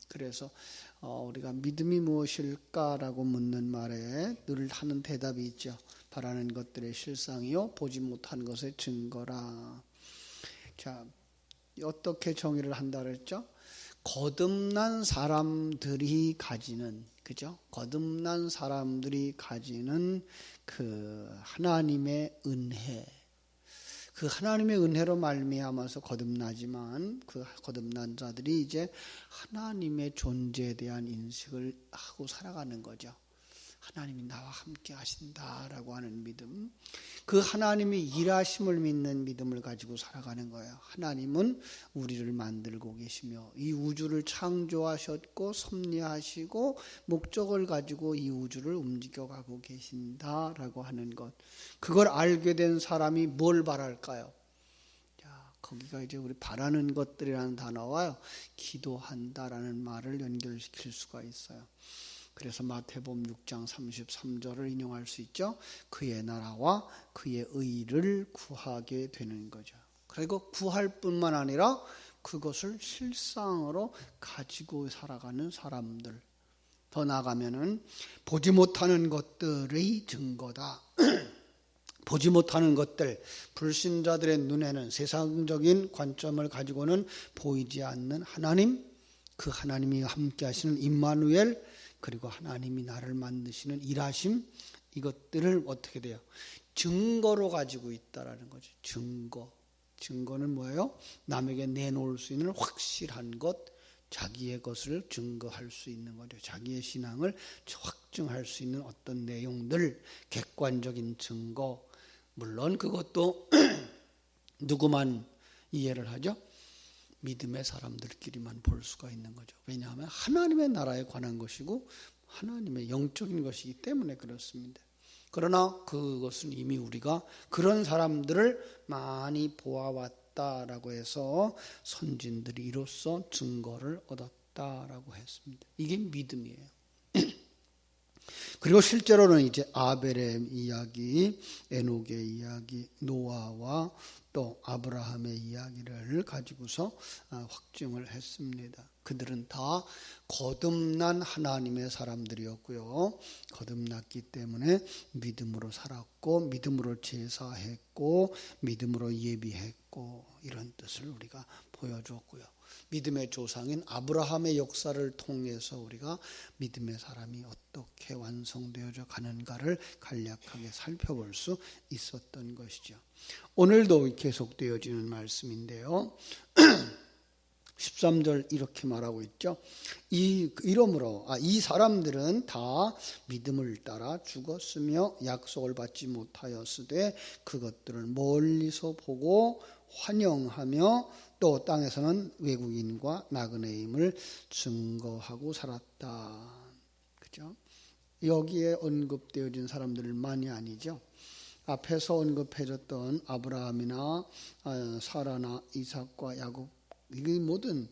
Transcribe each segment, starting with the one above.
그래서 우리가 믿음이 무엇일까라고 묻는 말에 늘 하는 대답이 있죠. 바라는 것들의 실상이요 보지 못한 것의 증거라. 자, 어떻게 정의를 한다 그랬죠? 거듭난 사람들이 가지는, 그죠? 거듭난 사람들이 가지는 그 하나님의 은혜, 그 하나님의 은혜로 말미암아서 거듭나지만 그 거듭난 자들이 이제 하나님의 존재에 대한 인식을 하고 살아가는 거죠. 하나님이 나와 함께 하신다라고 하는 믿음, 그 하나님이 일하심을 믿는 믿음을 가지고 살아가는 거예요. 하나님은 우리를 만들고 계시며 이 우주를 창조하셨고 섭리하시고 목적을 가지고 이 우주를 움직여가고 계신다라고 하는 것, 그걸 알게 된 사람이 뭘 바랄까요? 자, 거기가 이제 우리 바라는 것들이라는 단어와 기도한다라는 말을 연결시킬 수가 있어요. 그래서 마태복음 6장 33절을 인용할 수 있죠. 그의 나라와 그의 의를 구하게 되는 거죠. 그리고 구할 뿐만 아니라 그것을 실상으로 가지고 살아가는 사람들, 더 나아가면은 보지 못하는 것들의 증거다. 보지 못하는 것들, 불신자들의 눈에는 세상적인 관점을 가지고는 보이지 않는 하나님, 그 하나님이 함께 하시는 임마누엘, 그리고 하나님이 나를 만드시는 일하심, 이것들을 어떻게 돼요? 증거로 가지고 있다라는 거죠. 증거는 뭐예요? 남에게 내놓을 수 있는 확실한 것, 자기의 것을 증거할 수 있는 거죠. 자기의 신앙을 확증할 수 있는 어떤 내용들, 객관적인 증거. 물론 그것도 누구만 이해를 하죠? 믿음의 사람들끼리만 볼 수가 있는 거죠. 왜냐하면 하나님의 나라에 관한 것이고 하나님의 영적인 것이기 때문에 그렇습니다. 그러나 그것은 이미 우리가 그런 사람들을 많이 보아왔다라고 해서 선진들이 이로써 증거를 얻었다라고 했습니다. 이게 믿음이에요. 그리고 실제로는 이제 아벨의 이야기, 에녹의 이야기, 노아와 또 아브라함의 이야기를 가지고서 확증을 했습니다. 그들은 다 거듭난 하나님의 사람들이었고요. 거듭났기 때문에 믿음으로 살았고 믿음으로 제사했고 믿음으로 예비했고 이런 뜻을 우리가 보여줬고요. 믿음의 조상인 아브라함의 역사를 통해서 우리가 믿음의 사람이 어떻게 완성되어져 가는가를 간략하게 살펴볼 수 있었던 것이죠. 오늘도 계속되어지는 말씀인데요. 13절 이렇게 말하고 있죠. 이러므로 이 사람들은 다 믿음을 따라 죽었으며 약속을 받지 못하였으되 그것들을 멀리서 보고 환영하며 또 땅에서는 외국인과 나그네임을 증거하고 살았다. 그죠? 여기에 언급되어진 사람들만이 아니죠. 앞에서 언급해줬던 아브라함이나 사라나 이삭과 야곱, 이 모든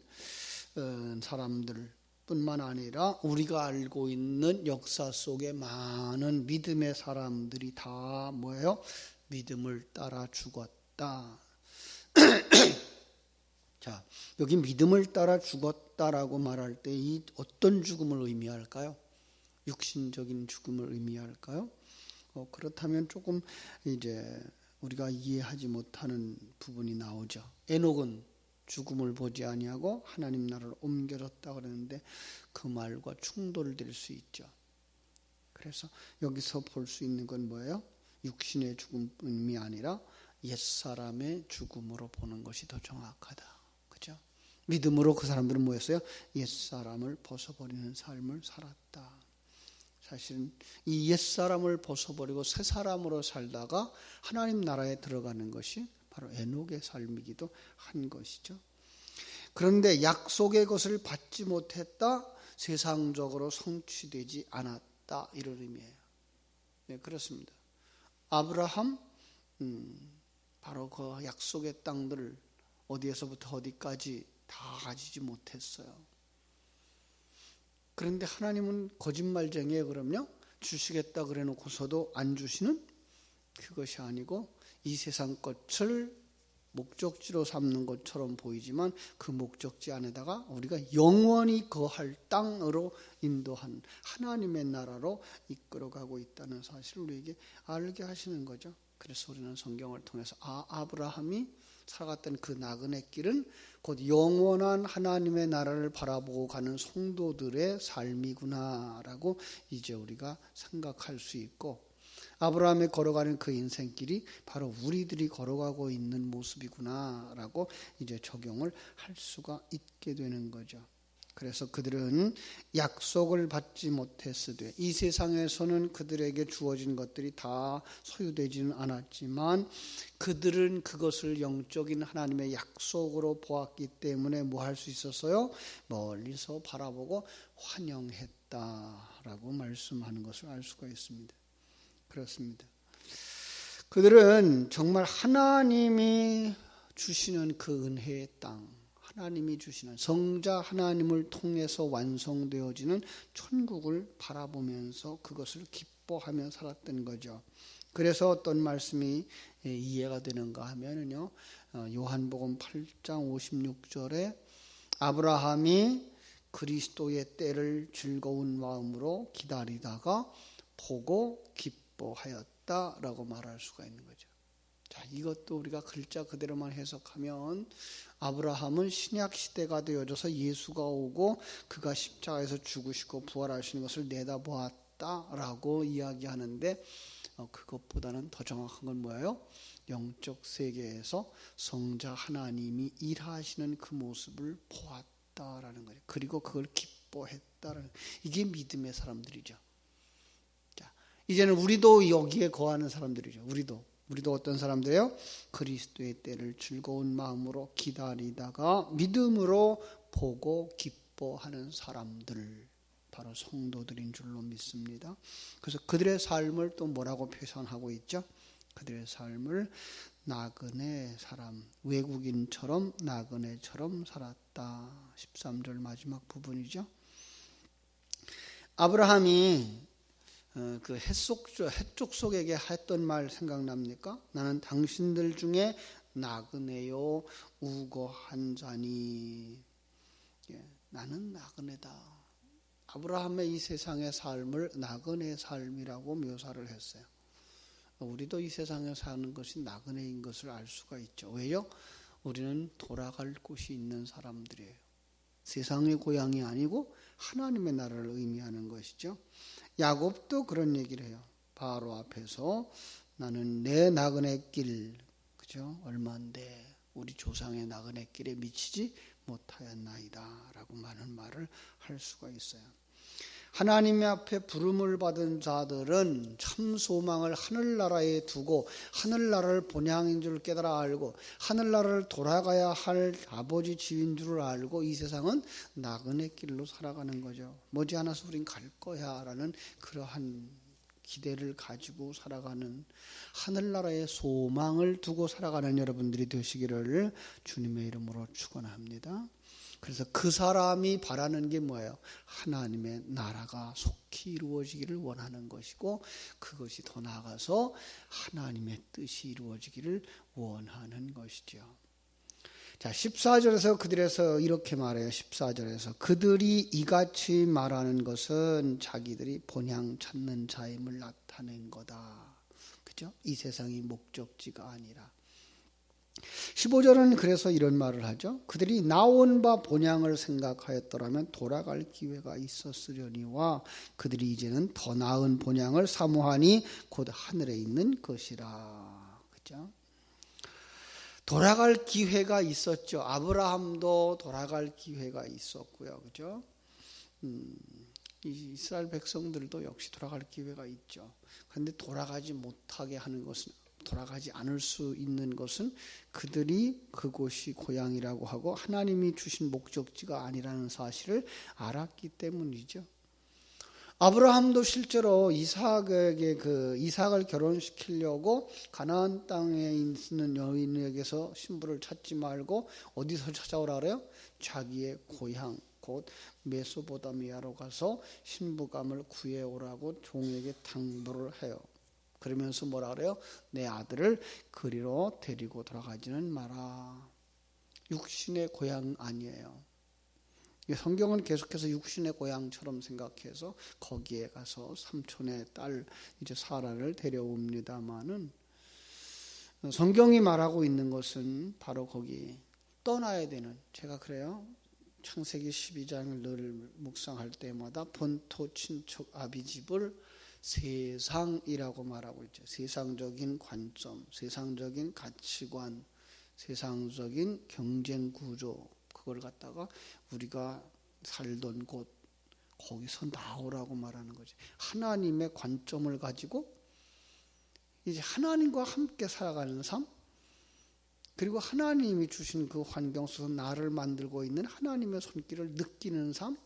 사람들 뿐만 아니라 우리가 알고 있는 역사 속에 많은 믿음의 사람들이 다 뭐예요? 믿음을 따라 죽었다. 자, 여기 믿음을 따라 죽었다라고 말할 때 이 어떤 죽음을 의미할까요? 육신적인 죽음을 의미할까요? 그렇다면 조금 이제 우리가 이해하지 못하는 부분이 나오죠. 에녹은 죽음을 보지 아니하고 하나님 나라를 옮겨졌다 그러는데 그 말과 충돌될 수 있죠. 그래서 여기서 볼 수 있는 건 뭐예요? 육신의 죽음이 아니라 옛사람의 죽음으로 보는 것이 더 정확하다. 그죠? 믿음으로 그 사람들은 뭐였어요? 옛사람을 벗어버리는 삶을 살았다. 사실은 이 옛사람을 벗어버리고 새 사람으로 살다가 하나님 나라에 들어가는 것이 바로 에녹의 삶이기도 한 것이죠. 그런데 약속의 것을 받지 못했다, 세상적으로 성취되지 않았다, 이런 의미예요. 네, 그렇습니다. 아브라함 바로 그 약속의 땅들을 어디에서부터 어디까지 다 가지지 못했어요. 그런데 하나님은 거짓말쟁이에요. 그럼요, 주시겠다 그래 놓고서도 안 주시는, 그것이 아니고 이 세상 것을 목적지로 삼는 것처럼 보이지만 그 목적지 안에다가 우리가 영원히 거할 땅으로 인도한 하나님의 나라로 이끌어가고 있다는 사실을 우리에게 알게 하시는 거죠. 그래서 우리는 성경을 통해서 아브라함이 살아갔던 그 나그네 길은 곧 영원한 하나님의 나라를 바라보고 가는 성도들의 삶이구나라고 이제 우리가 생각할 수 있고, 아브라함이 걸어가는 그 인생길이 바로 우리들이 걸어가고 있는 모습이구나라고 이제 적용을 할 수가 있게 되는 거죠. 그래서 그들은 약속을 받지 못했으되, 이 세상에서는 그들에게 주어진 것들이 다 소유되지는 않았지만 그들은 그것을 영적인 하나님의 약속으로 보았기 때문에 뭐 할 수 있었어요? 멀리서 바라보고 환영했다라고 말씀하는 것을 알 수가 있습니다. 그렇습니다. 그들은 정말 하나님이 주시는 그 은혜의 땅, 하나님이 주시는 성자 하나님을 통해서 완성되어지는 천국을 바라보면서 그것을 기뻐하며 살았던 거죠. 그래서 어떤 말씀이 이해가 되는가 하면은요, 요한복음 8장 56절에 아브라함이 그리스도의 때를 즐거운 마음으로 기다리다가 보고 기뻐하였다라고 말할 수가 있는 거죠. 자, 이것도 우리가 글자 그대로만 해석하면 아브라함은 신약 시대가 되어져서 예수가 오고 그가 십자가에서 죽으시고 부활하시는 것을 내다보았다라고 이야기하는데, 그것보다는 더 정확한 건 뭐예요? 영적 세계에서 성자 하나님이 일하시는 그 모습을 보았다라는 거예요. 그리고 그걸 기뻐했다라는, 이게 믿음의 사람들이죠. 자, 이제는 우리도 여기에 거하는 사람들이죠. 우리도 어떤 사람들이에요? 그리스도의 때를 즐거운 마음으로 기다리다가 믿음으로 보고 기뻐하는 사람들, 바로 성도들인 줄로 믿습니다. 그래서 그들의 삶을 또 뭐라고 표현하고 있죠? 그들의 삶을 나그네 사람, 외국인처럼 나그네처럼 살았다. 13절 마지막 부분이죠. 아브라함이 그 해쪽 속에게 했던 말 생각납니까? 나는 당신들 중에 나그네요 우거한 자니. 나는 나그네다. 아브라함의 이 세상의 삶을 나그네 삶이라고 묘사를 했어요. 우리도 이 세상에 사는 것이 나그네인 것을 알 수가 있죠. 왜요? 우리는 돌아갈 곳이 있는 사람들이에요. 세상의 고향이 아니고 하나님의 나라를 의미하는 것이죠. 야곱도 그런 얘기를 해요. 바로 앞에서 나는 내 나그네 길, 그죠? 얼마인데 우리 조상의 나그네 길에 미치지 못하였나이다 라고 많은 말을 할 수가 있어요. 하나님의 앞에 부름을 받은 자들은 참 소망을 하늘나라에 두고 하늘나라를 본향인 줄 깨달아 알고 하늘나라를 돌아가야 할 아버지 집인 줄 알고 이 세상은 나그네 길로 살아가는 거죠. 머지않아서 우린 갈 거야 라는 그러한 기대를 가지고 살아가는, 하늘나라의 소망을 두고 살아가는 여러분들이 되시기를 주님의 이름으로 축원합니다. 그래서 그 사람이 바라는 게 뭐예요? 하나님의 나라가 속히 이루어지기를 원하는 것이고, 그것이 더 나아가서 하나님의 뜻이 이루어지기를 원하는 것이죠. 자, 14절에서 그들에서 이렇게 말해요. 14절에서 그들이 이같이 말하는 것은 자기들이 본향 찾는 자임을 나타낸 거다. 그죠? 이 세상이 목적지가 아니라. 15절은 그래서 이런 말을 하죠. 그들이 나온 바 본향을 생각하였더라면 돌아갈 기회가 있었으려니와 그들이 이제는 더 나은 본향을 사모하니 곧 하늘에 있는 것이라. 그죠? 돌아갈 기회가 있었죠. 아브라함도 돌아갈 기회가 있었고요. 그죠? 이스라엘 백성들도 역시 돌아갈 기회가 있죠. 그런데 돌아가지 못하게 하는 것은, 돌아가지 않을 수 있는 것은 그들이 그곳이 고향이라고 하고 하나님이 주신 목적지가 아니라는 사실을 알았기 때문이죠. 아브라함도 실제로 이삭을 결혼시키려고 가나안 땅에 있는 여인에게서 신부를 찾지 말고 어디서 찾아오라 그래요? 자기의 고향 곧 메소포타미아로 가서 신부감을 구해오라고 종에게 당부를 해요. 그러면서 뭐라 그래요? 내 아들을 그리로 데리고 돌아가지는 마라. 육신의 고향 아니에요. 성경은 계속해서 육신의 고향처럼 생각해서 거기에 가서 삼촌의 딸 이제 사라를 데려옵니다마는, 성경이 말하고 있는 것은 바로 거기 떠나야 되는, 제가 그래요. 창세기 12장을 늘 묵상할 때마다 본토 친척 아비집을 세상이라고 말하고 있죠. 세상적인 관점, 세상적인 가치관, 세상적인 경쟁 구조, 그걸 갖다가 우리가 살던 곳 거기서 나오라고 말하는 거지. 하나님의 관점을 가지고 이제 하나님과 함께 살아가는 삶, 그리고 하나님이 주신 그 환경 속에서 나를 만들고 있는 하나님의 손길을 느끼는 삶,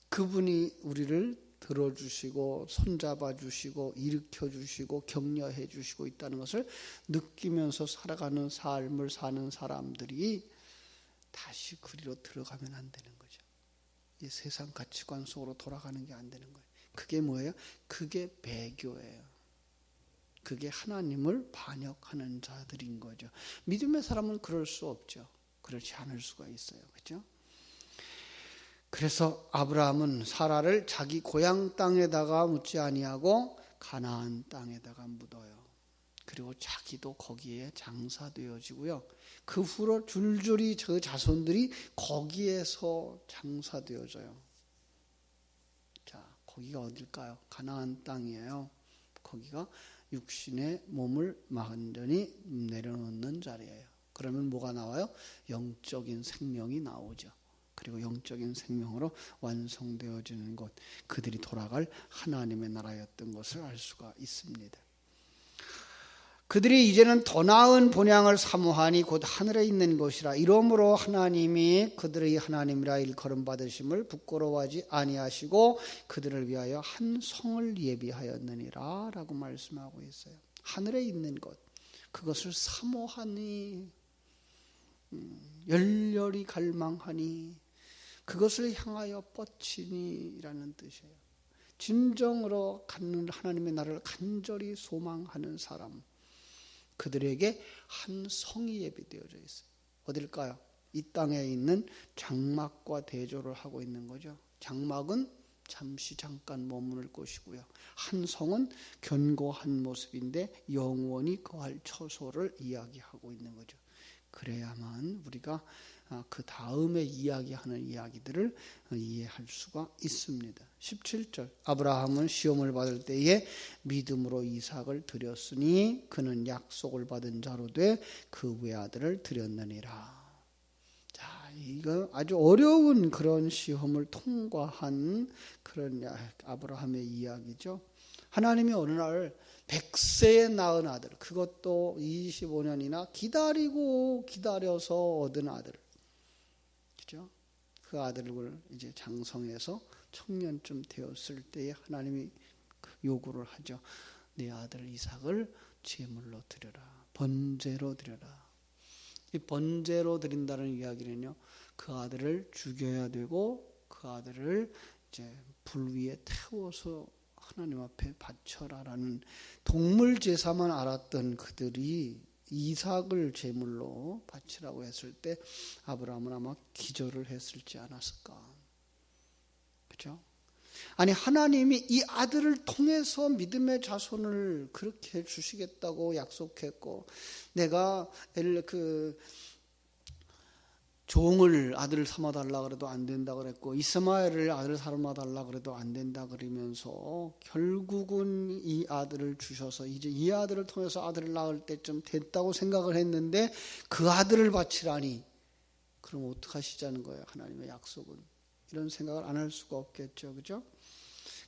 그분이 우리를 들어주시고 손잡아 주시고 일으켜 주시고 격려해 주시고 있다는 것을 느끼면서 살아가는 삶을 사는 사람들이 다시 그리로 들어가면 안 되는 거죠. 이 세상 가치관 속으로 돌아가는 게 안 되는 거예요. 그게 뭐예요? 그게 배교예요. 그게 하나님을 반역하는 자들인 거죠. 믿음의 사람은 그럴 수 없죠. 그렇지 않을 수가 있어요. 그렇죠? 그래서 아브라함은 사라를 자기 고향 땅에다가 묻지 아니하고 가나안 땅에다가 묻어요. 그리고 자기도 거기에 장사되어지고요. 그 후로 줄줄이 저 자손들이 거기에서 장사되어져요. 자, 거기가 어딜까요? 가나안 땅이에요. 거기가 육신의 몸을 완전히 내려놓는 자리예요. 그러면 뭐가 나와요? 영적인 생명이 나오죠. 그리고 영적인 생명으로 완성되어지는 곳, 그들이 돌아갈 하나님의 나라였던 것을 알 수가 있습니다. 그들이 이제는 더 나은 본향을 사모하니 곧 하늘에 있는 것이라. 이러므로 하나님이 그들의 하나님이라 일컬음 받으심을 부끄러워하지 아니하시고 그들을 위하여 한 성을 예비하였느니라 라고 말씀하고 있어요. 하늘에 있는 것, 그것을 사모하니, 열렬히 갈망하니, 그것을 향하여 뻗치니 라는 뜻이에요. 진정으로 갖는 하나님의 나라를 간절히 소망하는 사람, 그들에게 한 성이 예비되어져 있어요. 어딜까요? 이 땅에 있는 장막과 대조를 하고 있는 거죠. 장막은 잠시 잠깐 머무를 곳이고요. 한 성은 견고한 모습인데 영원히 거할 처소를 이야기하고 있는 거죠. 그래야만 우리가 그 다음에 이야기하는 이야기들을 이해할 수가 있습니다. 17절, 아브라함은 시험을 받을 때에 믿음으로 이삭을 드렸으니 그는 약속을 받은 자로 돼 그 외아들을 드렸느니라. 자, 이거 아주 어려운 그런 시험을 통과한 그런 아브라함의 이야기죠. 하나님이 어느 날 100세에 낳은 아들, 그것도 25년이나 기다려서 얻은 아들, 그죠? 그 아들을 이제 장성해서 청년쯤 되었을 때에 하나님이 요구를 하죠. 내 아들 이삭을 제물로 드려라. 번제로 드려라. 이 번제로 드린다는 이야기는요, 그 아들을 죽여야 되고 그 아들을 이제 불 위에 태워서 하나님 앞에 바쳐라라는 동물 제사만 알았던 그들이 이삭을 제물로 바치라고 했을 때 아브라함은 아마 기절을 했을지 않았을까. 그렇죠? 아니, 하나님이 이 아들을 통해서 믿음의 자손을 그렇게 주시겠다고 약속했고, 내가 종을 아들을 삼아달라 그래도 안 된다 그랬고, 이스마엘을 아들 삼아달라 그래도 안 된다 그러면서 결국은 이 아들을 주셔서 이제 이 아들을 통해서 아들을 낳을 때쯤 됐다고 생각을 했는데 그 아들을 바치라니, 그럼 어떡하시자는 거예요? 하나님의 약속은. 이런 생각을 안 할 수가 없겠죠. 그죠?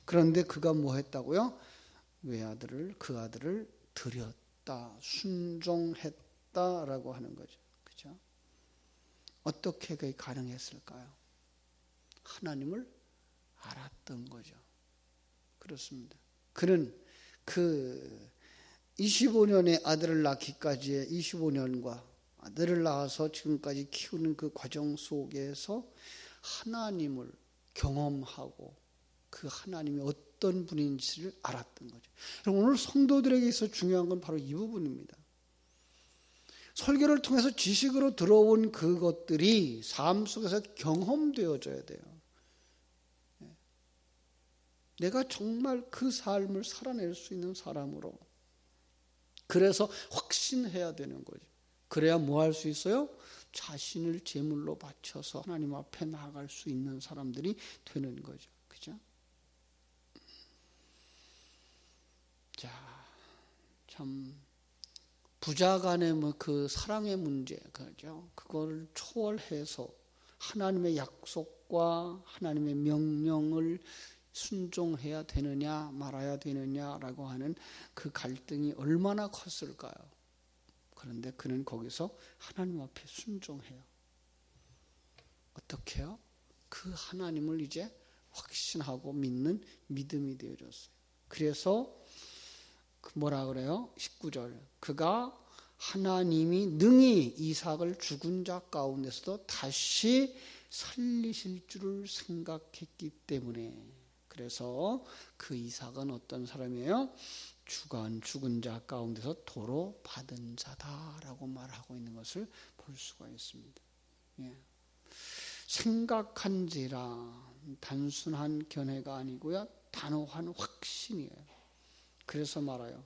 그런데 그가 뭐 했다고요? 그 아들을 드렸다, 순종했다라고 하는 거죠. 그죠? 어떻게 그게 가능했을까요? 하나님을 알았던 거죠. 그렇습니다. 그는 그 25년의 아들을 낳기까지의 25년과 아들을 낳아서 지금까지 키우는 그 과정 속에서 하나님을 경험하고 그 하나님이 어떤 분인지를 알았던 거죠. 오늘 성도들에게 있어 중요한 건 바로 이 부분입니다. 설교를 통해서 지식으로 들어온 그것들이 삶 속에서 경험되어져야 돼요. 내가 정말 그 삶을 살아낼 수 있는 사람으로. 그래서 확신해야 되는 거죠. 그래야 뭐 할 수 있어요? 자신을 제물로 바쳐서 하나님 앞에 나아갈 수 있는 사람들이 되는 거죠. 그죠? 자, 참 부자 간의 뭐 그 사랑의 문제, 그죠? 그걸 초월해서 하나님의 약속과 하나님의 명령을 순종해야 되느냐 말아야 되느냐라고 하는 그 갈등이 얼마나 컸을까요? 그런데 그는 거기서 하나님 앞에 순종해요. 어떻게 해요? 그 하나님을 이제 확신하고 믿는 믿음이 되어졌어요. 그래서 뭐라 그래요? 19절. 그가 하나님이 능히 이삭을 죽은 자 가운데서도 다시 살리실 줄을 생각했기 때문에, 그래서 그 이삭은 어떤 사람이에요? 죽은 자 가운데서 도로 받은 자다라고 말하고 있는 것을 볼 수가 있습니다. 예. 생각한지라 단순한 견해가 아니고요, 단호한 확신이에요. 그래서 말아요.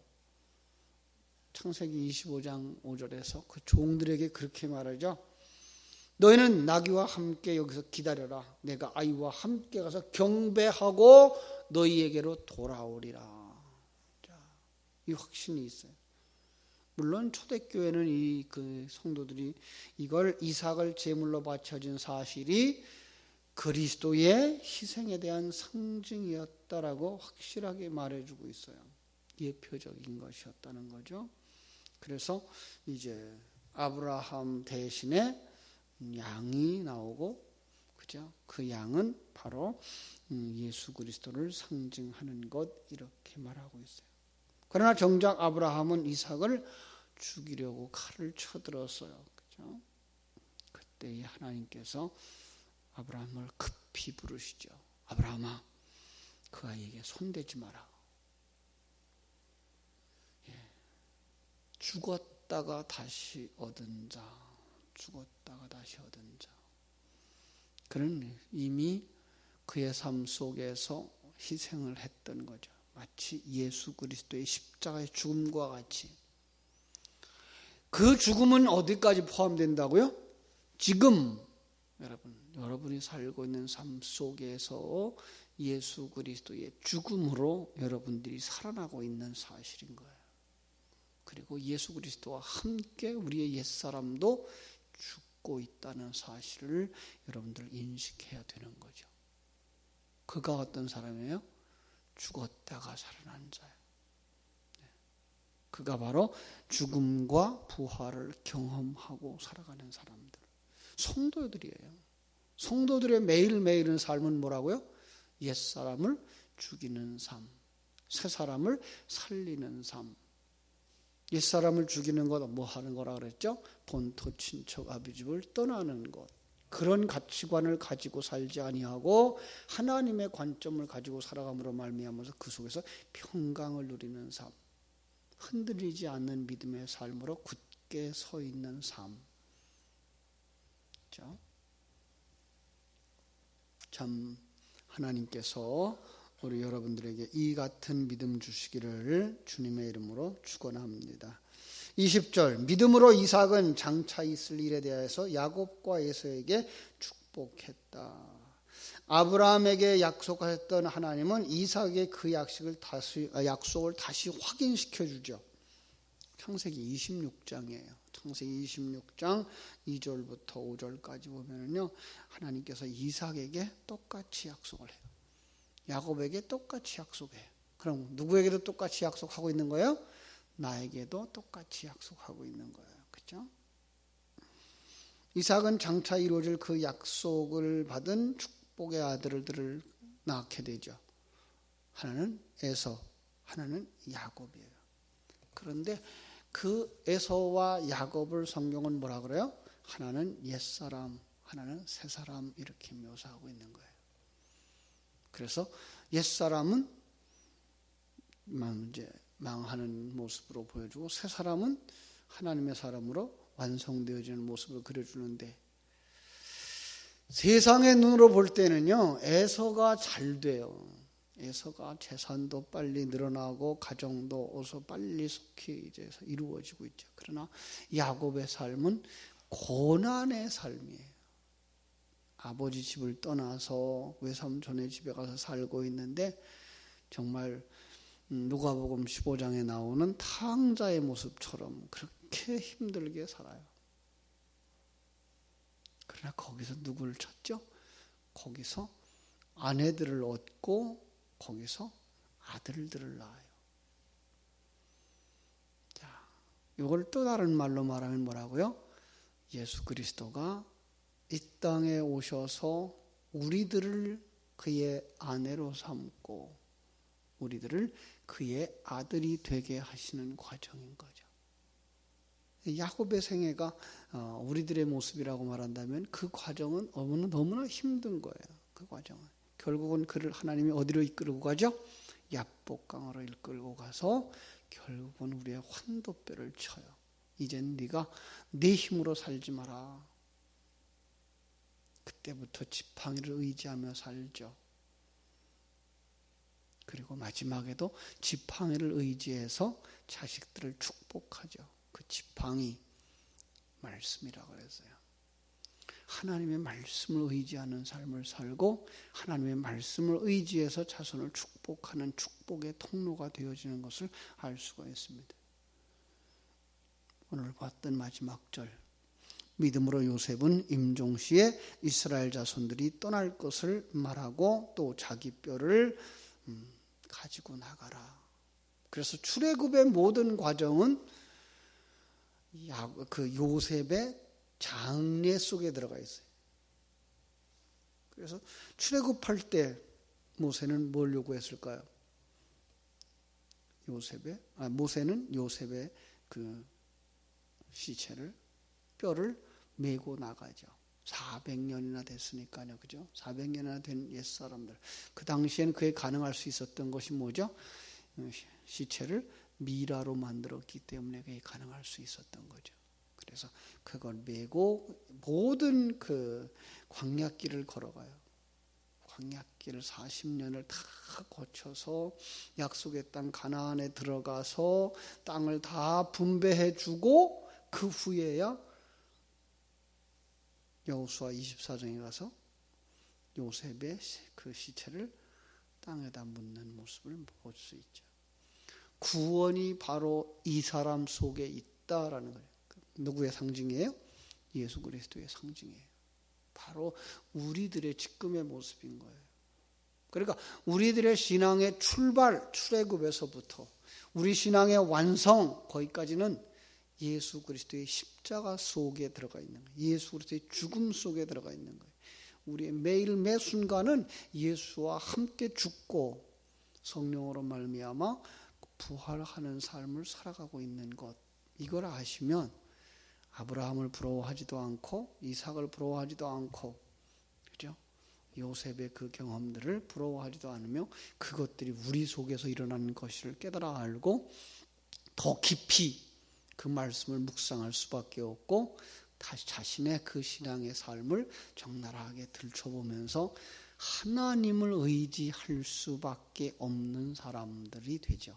창세기 25장 5절에서 그 종들에게 그렇게 말하죠. 너희는 나귀와 함께 여기서 기다려라. 내가 아이와 함께 가서 경배하고 너희에게로 돌아오리라. 자, 이 확신이 있어요. 물론 초대교회는 이 그 성도들이 이걸 이삭을 제물로 바쳐진 사실이 그리스도의 희생에 대한 상징이었다라고 확실하게 말해주고 있어요. 예표적인 것이었다는 거죠. 그래서 이제 아브라함 대신에 양이 나오고, 그죠? 그 양은 바로 예수 그리스도를 상징하는 것, 이렇게 말하고 있어요. 그러나 정작 아브라함은 이삭을 죽이려고 칼을 쳐들었어요. 그죠? 그때 하나님께서 아브라함을 급히 부르시죠. 아브라함아, 그 아이에게 손대지 마라. 죽었다가 다시 얻은 자, 죽었다가 다시 얻은 자. 그는 이미 그의 삶 속에서 희생을 했던 거죠. 마치 예수 그리스도의 십자가의 죽음과 같이. 그 죽음은 어디까지 포함된다고요? 지금 여러분이 살고 있는 삶 속에서 예수 그리스도의 죽음으로 여러분들이 살아나고 있는 사실인 거예요. 그리고 예수 그리스도와 함께 우리의 옛사람도 죽고 있다는 사실을 여러분들 인식해야 되는 거죠. 그가 어떤 사람이에요? 죽었다가 살아난 자예요. 그가 바로 죽음과 부활을 경험하고 살아가는 사람들, 성도들이에요. 성도들의 매일매일의 삶은 뭐라고요? 옛사람을 죽이는 삶, 새사람을 살리는 삶. 옛사람을 죽이는 것, 뭐 하는 거라 그랬죠? 본토 친척 아비집을 떠나는 것. 그런 가치관을 가지고 살지 아니하고 하나님의 관점을 가지고 살아감으로 말미암아서 그 속에서 평강을 누리는 삶, 흔들리지 않는 믿음의 삶으로 굳게 서 있는 삶. 그렇죠? 참 하나님께서 우리 여러분들에게 이 같은 믿음 주시기를 주님의 이름으로 축원합니다. 20절. 믿음으로 이삭은 장차 있을 일에 대해서 야곱과 에서에게 축복했다. 아브라함에게 약속하셨던 하나님은 이삭에게 그 약속을 다시 확인시켜 주죠. 창세기 26장이에요. 창세기 26장 2절부터 5절까지 보면요, 하나님께서 이삭에게 똑같이 약속을 해요. 야곱에게 똑같이 약속해요. 그럼 누구에게도 똑같이 약속하고 있는 거예요? 나에게도 똑같이 약속하고 있는 거예요. 그렇죠? 이삭은 장차 이루어질 그 약속을 받은 축복의 아들들을 낳게 되죠. 하나는 에서, 하나는 야곱이에요. 그런데 그 에서와 야곱을 성경은 뭐라 그래요? 하나는 옛사람, 하나는 새사람, 이렇게 묘사하고 있는 거예요. 그래서 옛사람은 이제 망하는 모습으로 보여주고, 새 사람은 하나님의 사람으로 완성되어지는 모습을 그려주는데, 세상의 눈으로 볼 때는요, 에서가 잘 돼요. 에서가 재산도 빨리 늘어나고 가정도 어서 빨리 속히 이제 이루어지고 있죠. 그러나 야곱의 삶은 고난의 삶이에요. 아버지 집을 떠나서 외삼촌의 집에 가서 살고 있는데, 정말 누가복음 15장에 나오는 탕자의 모습처럼 그렇게 힘들게 살아요. 그러나 거기서 누구를 찾죠? 거기서 아내들을 얻고 거기서 아들들을 낳아요. 자, 이걸 또 다른 말로 말하면 뭐라고요? 예수 그리스도가 이 땅에 오셔서 우리들을 그의 아내로 삼고 우리들을 그의 아들이 되게 하시는 과정인 거죠. 야곱의 생애가 우리들의 모습이라고 말한다면 그 과정은 너무나 힘든 거예요. 그 과정은. 결국은 그를 하나님이 어디로 이끌고 가죠? 야복강으로 이끌고 가서 결국은 우리의 환도뼈를 쳐요. 이젠 네가 네 힘으로 살지 마라. 그때부터 지팡이를 의지하며 살죠. 그리고 마지막에도 지팡이를 의지해서 자식들을 축복하죠. 그 지팡이 말씀이라고 그랬어요. 하나님의 말씀을 의지하는 삶을 살고 하나님의 말씀을 의지해서 자손을 축복하는 축복의 통로가 되어지는 것을 알 수가 있습니다. 오늘 봤던 마지막 절, 믿음으로 요셉은 임종시에 이스라엘 자손들이 떠날 것을 말하고 또 자기 뼈를 가지고 나가라. 그래서 출애굽의 모든 과정은 그 요셉의 장례 속에 들어가 있어요. 그래서 출애굽할 때 모세는 뭘 요구했을까요? 모세는 요셉의 그 시체를, 뼈를 메고 나가죠. 400년이나 됐으니까요. 그죠? 400년이나 된 옛사람들. 그 당시에는 그게 가능할 수 있었던 것이 뭐죠? 시체를 미라로 만들었기 때문에 그게 가능할 수 있었던 거죠. 그래서 그걸 메고 모든 그 광야길을 걸어가요. 광야길을 40년을 다 거쳐서 약속의 땅 가나안에 들어가서 땅을 다 분배해 주고 그 후에야 여호수아 24장에 가서 요셉의 그 시체를 땅에다 묻는 모습을 볼 수 있죠. 구원이 바로 이 사람 속에 있다라는 거예요. 누구의 상징이에요? 예수 그리스도의 상징이에요. 바로 우리들의 지금의 모습인 거예요. 그러니까 우리들의 신앙의 출발, 출애굽에서부터 우리 신앙의 완성, 거기까지는 예수 그리스도의 십자가 속에 들어가 있는 거예요. 예수 그리스도의 죽음 속에 들어가 있는 거예요. 우리의 매일 매 순간은 예수와 함께 죽고 성령으로 말미암아 부활하는 삶을 살아가고 있는 것, 이걸 아시면 아브라함을 부러워하지도 않고 이삭을 부러워하지도 않고, 그죠? 요셉의 그 경험들을 부러워하지도 않으며 그것들이 우리 속에서 일어나는 것을 깨달아 알고 더 깊이 그 말씀을 묵상할 수밖에 없고, 다시 자신의 그 신앙의 삶을 적나라하게 들춰보면서 하나님을 의지할 수밖에 없는 사람들이 되죠.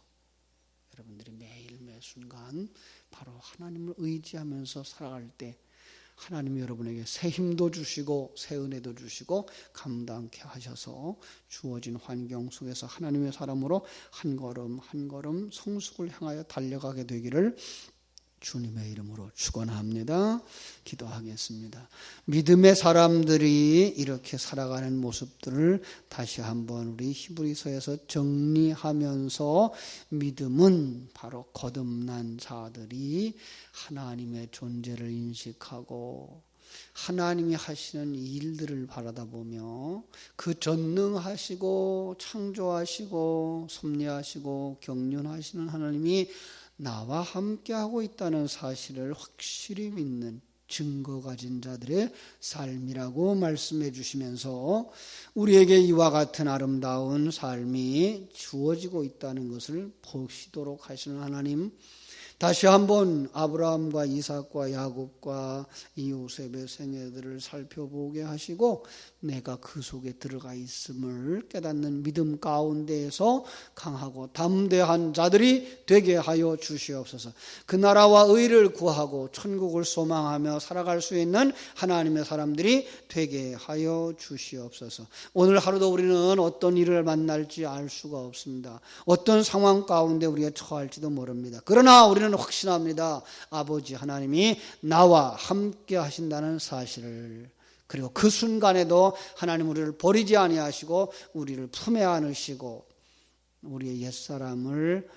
여러분들이 매일 매 순간 바로 하나님을 의지하면서 살아갈 때 하나님이 여러분에게 새 힘도 주시고 새 은혜도 주시고 감당케 하셔서 주어진 환경 속에서 하나님의 사람으로 한 걸음 한 걸음 성숙을 향하여 달려가게 되기를 주님의 이름으로 축원합니다. 기도하겠습니다. 믿음의 사람들이 이렇게 살아가는 모습들을 다시 한번 우리 히브리서에서 정리하면서, 믿음은 바로 거듭난 자들이 하나님의 존재를 인식하고 하나님이 하시는 일들을 바라다보며 그 전능하시고 창조하시고 섭리하시고 경륜하시는 하나님이 나와 함께하고 있다는 사실을 확실히 믿는 증거 가진 자들의 삶이라고 말씀해 주시면서 우리에게 이와 같은 아름다운 삶이 주어지고 있다는 것을 보시도록 하시는 하나님, 다시 한번 아브라함과 이삭과 야곱과 이 요셉의 생애들을 살펴보게 하시고 내가 그 속에 들어가 있음을 깨닫는 믿음 가운데에서 강하고 담대한 자들이 되게 하여 주시옵소서. 그 나라와 의를 구하고 천국을 소망하며 살아갈 수 있는 하나님의 사람들이 되게 하여 주시옵소서. 오늘 하루도 우리는 어떤 일을 만날지 알 수가 없습니다. 어떤 상황 가운데 우리가 처할지도 모릅니다. 그러나 우리는 확신합니다. 아버지 하나님이 나와 함께 하신다는 사실을, 그리고 그 순간에도 하나님 우리를 버리지 아니하시고 우리를 품에 안으시고 우리의 옛사람을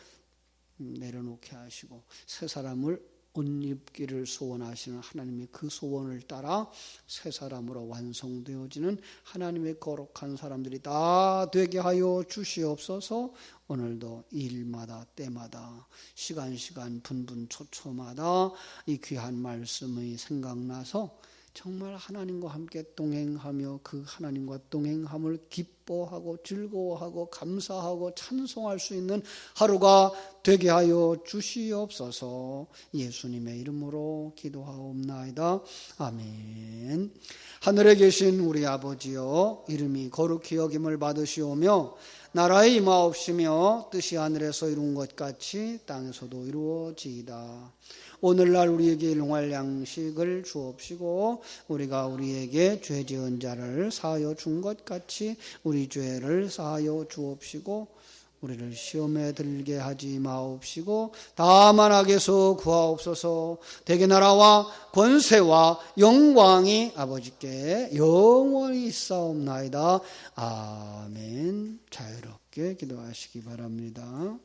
내려놓게 하시고 새 사람을 옷 입기를 소원하시는 하나님의 그 소원을 따라 새 사람으로 완성되어지는 하나님의 거룩한 사람들이 다 되게 하여 주시옵소서. 오늘도 일마다 때마다 시간 분분 초초마다 이 귀한 말씀이 생각나서 정말 하나님과 함께 동행하며 그 하나님과 동행함을 기뻐하고 즐거워하고 감사하고 찬송할 수 있는 하루가 되게 하여 주시옵소서. 예수님의 이름으로 기도하옵나이다. 아멘. 하늘에 계신 우리 아버지여, 이름이 거룩히 여김을 받으시오며 나라의 임하옵시며 뜻이 하늘에서 이룬 것 같이 땅에서도 이루어지이다. 오늘날 우리에게 일용할 양식을 주옵시고 우리가 우리에게 죄 지은 자를 사하여 준 것 같이 우리 죄를 사하여 주옵시고 우리를 시험에 들게 하지 마옵시고 다만 악에서 구하옵소서. 대개 나라와 권세와 영광이 아버지께 영원히 있사옵나이다. 아멘. 자유롭게 기도하시기 바랍니다.